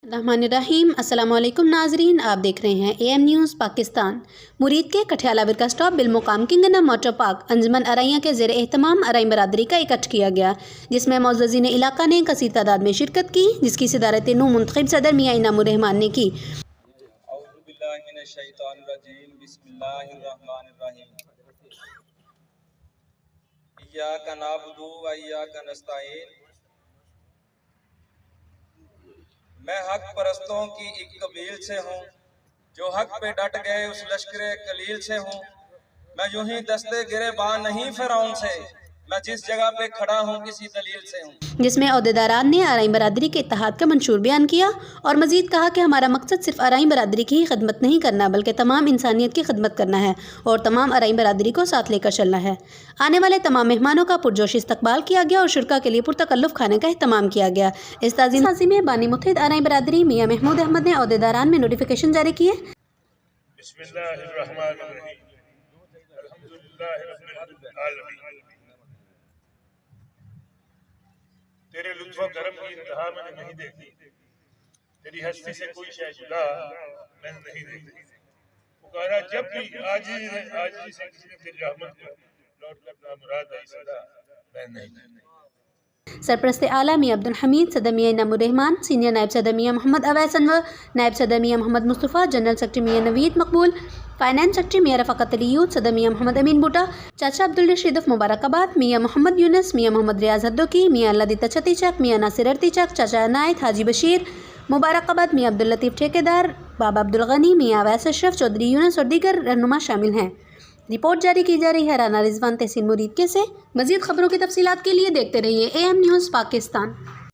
रहमानिर्रहीम। अस्सलाम वालेकुम नाजरीन, आप देख रहे हैं AM न्यूज़ पाकिस्तान। मुरीद के कठियाला विरका stop बिलमुकाम kingdom motor park अंजमन Auraiya के ज़ेर एहतमाम अरई बरादरी का इकट्ठ किया गया, जिसमें मुअज़्ज़ज़ीन इलाका ने कसीर तादाद में शिरकत की, जिसकी सदारत नू मुंतखब सदर मियां इनामुर रहमान ने की। मैं हक परस्तों की एक कबील से हूँ, जो हक पे डट गए उस लश्करे कलील से हूँ। मैं यूं ही दस्ते गिरेबान नहीं फिरौन से, मैं जिस जगह पे खड़ा हूँ किसी दलील से हूँ। जिसमें अहदेदारान ने अरई बरादरी के इत्तेहाद का मंशूर बयान किया और मजीद कहा कि हमारा मकसद सिर्फ अरई बरादरी की ही खिदमत नहीं करना, बल्कि तमाम इंसानियत की खिदमत करना है और तमाम अरई बरादरी को साथ लेकर चलना है। आने वाले तमाम मेहमानों का पुरजोश इस्तकबाल किया गया और शुरका के लिए पुरतकल्लुफ़ खाने का अहतमाम किया गया। इस ताज़ीम में बानी मुत्तहिद अरई बरादरी मियां महमूद अहमद ने अहदेदारान में नोटिफिकेशन जारी किए। तेरे लुत्फ़ो करम की इंतहा मैंने नहीं देखी, तेरी हस्ती से कोई शय जुदा मैंने नहीं देखी। पुकारा जब भी आजिज़ी से किसी ने तेरी रहमत को लौट कर नामुराद आई सदा मैंने नहीं देखी। सरपरस्त आला मियां अब्दुल हमीद, सदर मियां इनामुर रहमान, सीनियर नायब सदर मियां मोहम्मद अवैस अनवर, नायब सदर मियां मोहम्मद मुस्तफ़ा, जनरल सेक्रेटरी मियां नवीद मकबूल, फाइनेंस सेक्रेटरी मियां रफ़ाकत अली यूथ, सदर मियां मोहम्मद अमीन बूटा, चाचा अब्दुल रशीद मुबारकाबाद, मियां मोहम्मद यूनुस, मियां मोहम्मद रियाज हद्दोकी, मियां लदीता छती चक, मियां नासिर अर्ती चक, चाचा अनायत, हाजी बशीर मुबारकाबाद, मियां अब्दुल लतीफ़ ठेकेदार, बाबा अब्दुल गनी, मियां अवैस अशरफ, चौधरी यूनुस और दीगर रहनुमा शामिल हैं। रिपोर्ट जारी की जा रही है राना रिजवान तहसीन मुरीद के से। मज़ीद खबरों की तफसीलात के लिए देखते रहिए AM न्यूज़ पाकिस्तान।